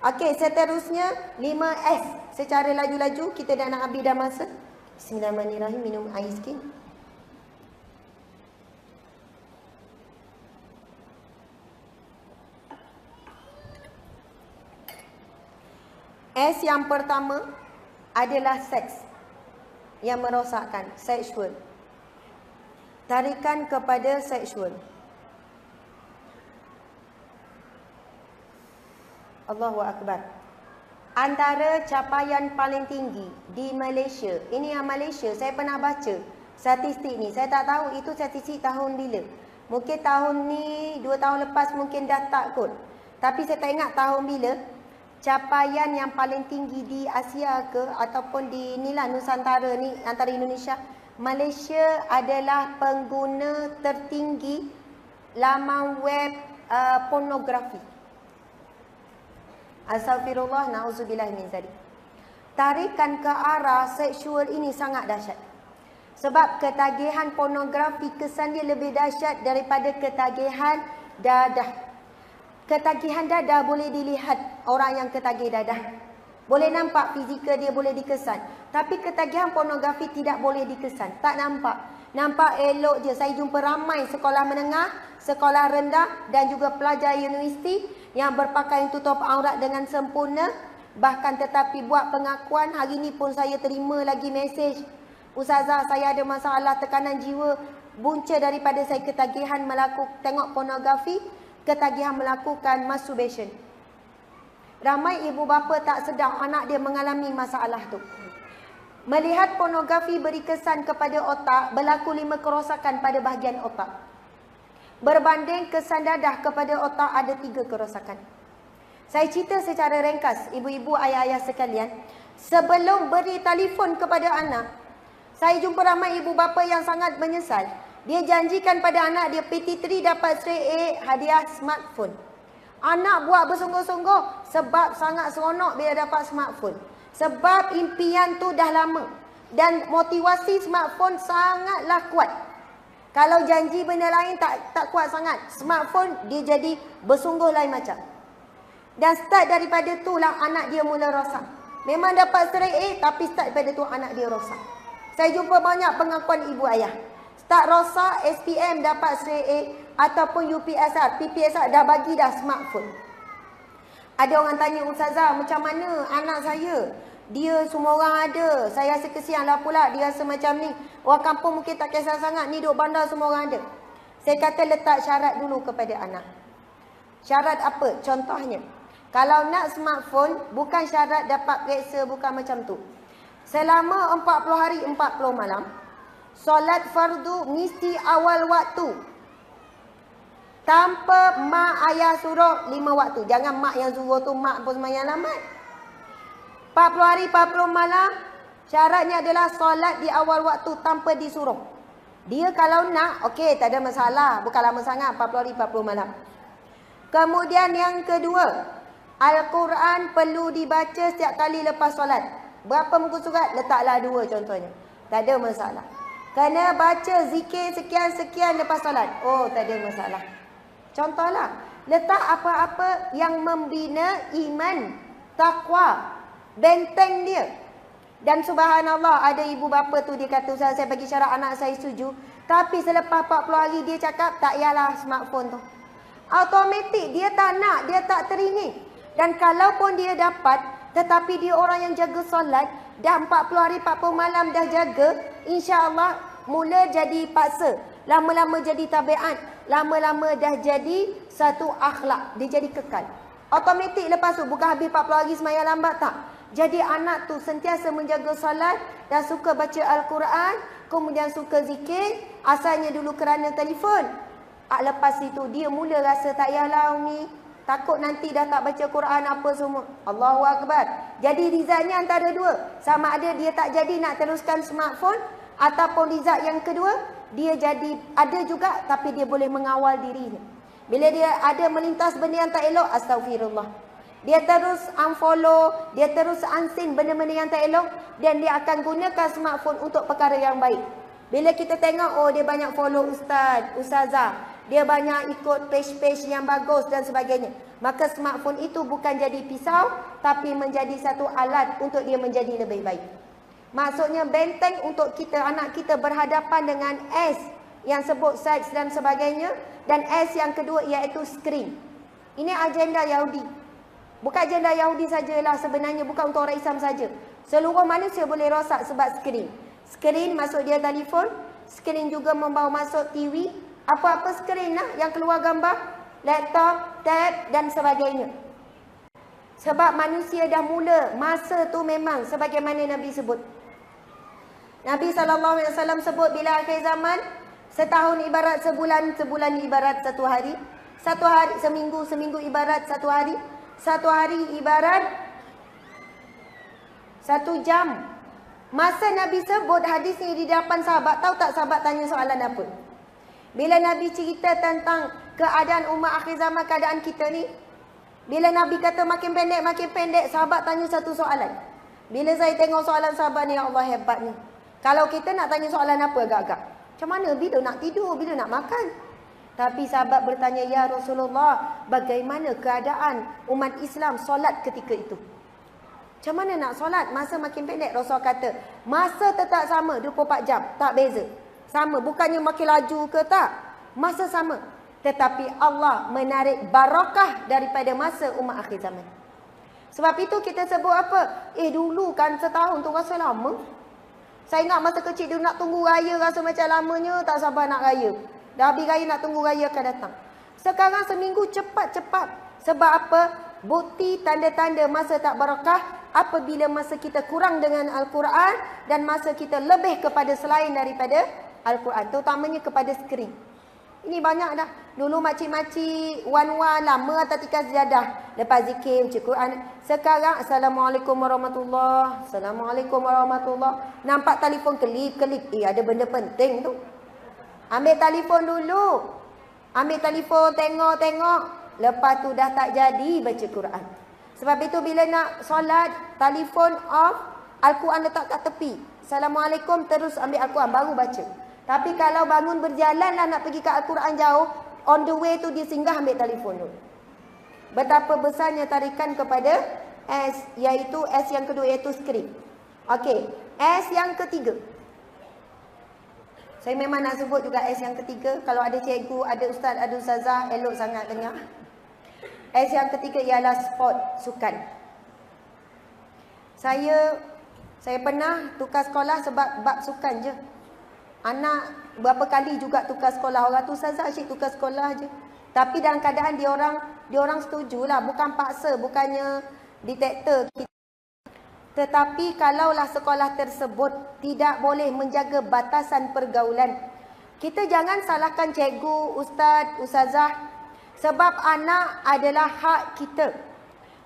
Okey, seterusnya 5S. Secara laju-laju kita dah nak habis dah masa. Bismillahirrahmanirrahim, minum air sikit. S yang pertama adalah seks yang merosakkan, seksual. Tarikan kepada seksual. Allahu Akbar. Antara capaian paling tinggi di Malaysia, ini yang Malaysia, saya pernah baca statistik ni. Saya tak tahu itu statistik tahun bila. Mungkin tahun ni, 2 tahun lepas mungkin dah tak kot. Tapi saya tak ingat tahun bila. Capaian yang paling tinggi di Asia ke ataupun di inilah Nusantara ni, antara Indonesia, Malaysia adalah pengguna tertinggi laman web pornografi. Astaghfirullah, na'udzubillah min zalik. Tarikan ke arah seksual ini sangat dahsyat. Sebab ketagihan pornografi kesan dia lebih dahsyat daripada ketagihan dadah. Ketagihan dadah boleh dilihat orang yang ketagih dadah. Boleh nampak fizikal dia boleh dikesan. Tapi ketagihan pornografi tidak boleh dikesan. Tak nampak. Nampak elok je. Saya jumpa ramai sekolah menengah, sekolah rendah dan juga pelajar universiti yang berpakaian tutup aurat dengan sempurna. Bahkan tetapi buat pengakuan, hari ni pun saya terima lagi mesej. Ustazah, saya ada masalah tekanan jiwa. Punca daripada saya ketagihan tengok pornografi. Ketagihan melakukan masturbation. Ramai ibu bapa tak sedar anak dia mengalami masalah tu. Melihat pornografi beri kesan kepada otak, berlaku 5 kerosakan pada bahagian otak. Berbanding kesan dadah kepada otak ada 3 kerosakan. Saya cerita secara ringkas, ibu-ibu, ayah-ayah sekalian. Sebelum beri telefon kepada anak, saya jumpa ramai ibu bapa yang sangat menyesal. Dia janjikan pada anak dia PT3 dapat straight A hadiah smartphone. Anak buat bersungguh-sungguh sebab sangat seronok bila dapat smartphone. Sebab impian tu dah lama. Dan motivasi smartphone sangatlah kuat. Kalau janji benda lain tak kuat sangat. Smartphone dia jadi bersungguh lain macam. Dan start daripada tu lah anak dia mula rosak. Memang dapat straight A tapi start daripada tu anak dia rosak. Saya jumpa banyak pengakuan ibu ayah. Tak rosak, SPM dapat straight A ataupun UPSR, PPSR dah bagi dah smartphone. Ada orang tanya, Ustazah, macam mana anak saya? Dia semua orang ada. Saya rasa kesian lah pula, dia rasa macam ni. Orang kampung mungkin tak kisah sangat, ni duduk bandar semua orang ada. Saya kata letak syarat dulu kepada anak. Syarat apa? Contohnya, kalau nak smartphone, bukan syarat dapat periksa, bukan macam tu. Selama 40 hari, 40 malam, solat fardu mesti awal waktu. Tanpa mak ayah suruh 5 waktu. Jangan mak yang suruh tu mak pun semayang lambat. 40 hari 40 malam. Syaratnya adalah solat di awal waktu tanpa disuruh. Dia kalau nak, okey, tak ada masalah. Bukan lama sangat, 40 hari 40 malam. Kemudian yang kedua, Al-Quran perlu dibaca setiap kali lepas solat. Berapa muka surat? Letaklah 2 contohnya. Tak ada masalah. Kena baca zikir sekian-sekian lepas solat. Oh, tak ada masalah. Contohlah, letak apa-apa yang membina iman, takwa, benteng dia. Dan subhanallah, ada ibu bapa tu dia kata, Ustaz, saya bagi syarat anak saya setuju. Tapi selepas 40 hari dia cakap, tak yalah smartphone tu. Automatik, dia tak nak, dia tak teringin. Dan kalaupun dia dapat, tetapi dia orang yang jaga solat, dah 40 hari 40 malam dah jaga, insya-Allah mula jadi paksa, lama-lama jadi tabiat, lama-lama dah jadi satu akhlak, dia jadi kekal. Automatik lepas tu, bukan habis 40 hari sembahyang lambat, tak. Jadi anak tu sentiasa menjaga solat dan suka baca Al-Quran, kemudian suka zikir, asalnya dulu kerana telefon. Lepas itu dia mula rasa tak yalah Umi, takut nanti dah tak baca Quran apa semua. Allahu Akbar. Jadi rizalnya antara dua. Sama ada dia tak jadi nak teruskan smartphone, ataupun rizal yang kedua, dia jadi ada juga tapi dia boleh mengawal dirinya. Bila dia ada melintas benda yang tak elok, astagfirullah. Dia terus unfollow, dia terus unseen benda-benda yang tak elok, dan dia akan gunakan smartphone untuk perkara yang baik. Bila kita tengok, oh dia banyak follow ustaz, ustazah, dia banyak ikut page-page yang bagus dan sebagainya. Maka smartphone itu bukan jadi pisau, tapi menjadi satu alat untuk dia menjadi lebih baik. Maksudnya benteng untuk kita, anak kita berhadapan dengan S yang sebut seks dan sebagainya. Dan S yang kedua iaitu skrin. Ini agenda Yahudi. Bukan agenda Yahudi sajalah sebenarnya, bukan untuk orang Islam saja. Seluruh manusia boleh rosak sebab skrin. Skrin masuk dia telefon, skrin juga membawa masuk TV, apa-apa skrin lah yang keluar gambar, laptop, tab dan sebagainya. Sebab manusia dah mula masa tu memang sebagaimana Nabi sebut. Nabi SAW sebut bila akhir zaman, setahun ibarat sebulan, sebulan ibarat satu hari seminggu, seminggu ibarat satu hari ibarat satu jam. Masa Nabi sebut hadis ni di depan sahabat, tahu tak sahabat tanya soalan apa? Bila Nabi cerita tentang keadaan umat akhir zaman, keadaan kita ni, bila Nabi kata makin pendek, sahabat tanya satu soalan. Bila saya tengok soalan sahabat ni, ya Allah hebatnya. Kalau kita nak tanya soalan apa agak-agak? Macam mana? Bila nak tidur? Bila nak makan? Tapi sahabat bertanya, ya Rasulullah, bagaimana keadaan umat Islam solat ketika itu? Macam mana nak solat? Masa makin pendek. Rasul kata, masa tetap sama 24 jam. Tak beza. Sama. Bukannya makin laju ke tak. Masa sama. Tetapi Allah menarik barakah daripada masa umat akhir zaman. Sebab itu kita sebut apa? Dulu kan setahun tu rasa lama. Saya ingat masa kecil dulu nak tunggu raya rasa macam lamanya. Tak sabar nak raya. Dah habis raya nak tunggu raya akan datang. Sekarang seminggu cepat-cepat. Sebab apa? Bukti tanda-tanda masa tak barakah apabila masa kita kurang dengan Al-Quran dan masa kita lebih kepada selain daripada Al-Quran, terutamanya kepada skrin. Ini banyak dah. Dulu makcik-makcik wan-wan lama atas tikas sejadah, lepas zikir baca Quran. Sekarang Assalamualaikum warahmatullahi, Assalamualaikum warahmatullahi. Nampak telefon kelip-kelip, ada benda penting tu. Ambil telefon dulu. Ambil telefon tengok-tengok. Lepas tu dah tak jadi baca Quran. Sebab itu bila nak solat, telefon off, Al-Quran letak kat tepi. Assalamualaikum, terus ambil Al-Quran, baru baca. Tapi kalau bangun berjalan lah nak pergi ke Al-Quran jauh, on the way tu dia singgah ambil telefon dulu. Betapa besarnya tarikan kepada S, iaitu S yang kedua, iaitu skrin. Okey, S yang ketiga. Saya memang nak sebut juga S yang ketiga. Kalau ada cikgu, ada ustaz, ada ustazah, elok sangat dengar. S yang ketiga ialah sport, sukan. Saya pernah tukar sekolah sebab bab sukan je. Anak berapa kali juga tukar sekolah. Orang tu ustazah asyik tukar sekolah je. Tapi dalam keadaan dia orang setujulah, bukan paksa, bukannya diktator kita. Tetapi kalaulah sekolah tersebut tidak boleh menjaga batasan pergaulan, kita jangan salahkan cikgu, ustaz, ustazah. Sebab anak adalah hak kita.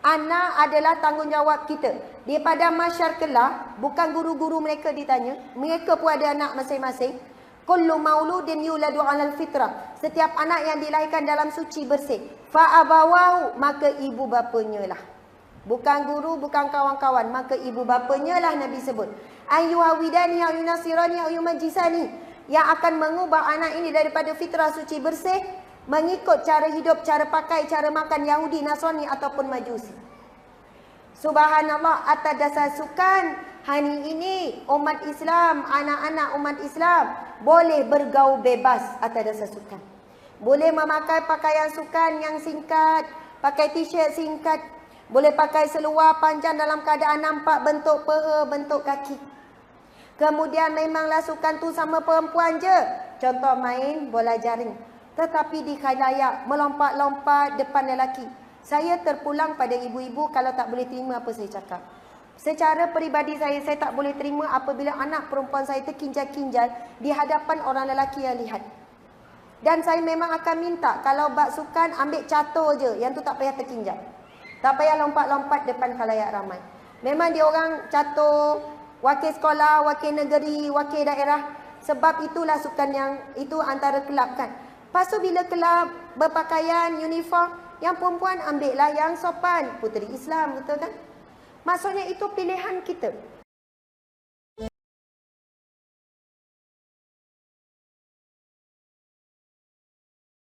Anak adalah tanggungjawab kita. Daripada masyar kelah, bukan guru-guru mereka ditanya. Mereka pun ada anak masing-masing. Kullu mauludin yuladu 'alal fitrah. Setiap anak yang dilahirkan dalam suci bersih. Fa'abawahu, maka ibu bapanya lah. Bukan guru, bukan kawan-kawan. Maka ibu bapanya lah Nabi sebut. Ayyuhawidani, ayyunasirani, ayyumajisani. Yang akan mengubah anak ini daripada fitrah suci bersih, mengikut cara hidup, cara pakai, cara makan Yahudi, Nasrani ataupun Majusi. Subhanallah, atas dasar sukan, hari ini umat Islam, anak-anak umat Islam boleh bergaul bebas atas dasar sukan. Boleh memakai pakaian sukan yang singkat, pakai t-shirt singkat, boleh pakai seluar panjang dalam keadaan nampak bentuk peha, bentuk kaki. Kemudian memanglah sukan tu sama perempuan je. Contoh main bola jaring. Tetapi di khalayak, melompat-lompat depan lelaki. Saya terpulang pada ibu-ibu kalau tak boleh terima apa saya cakap. Secara peribadi saya tak boleh terima apabila anak perempuan saya terkinjal-kinjal di hadapan orang lelaki yang lihat. Dan saya memang akan minta, kalau bab sukan ambil catur je, yang tu tak payah terkinjal. Tak payah lompat-lompat depan khalayak ramai. Memang dia orang catur, wakil sekolah, wakil negeri, wakil daerah. Sebab itulah sukan yang, itu antara kelab kan. Lepas tu bila kelab berpakaian, uniform, yang perempuan ambillah yang sopan. Puteri Islam, betul kan? Maksudnya itu pilihan kita.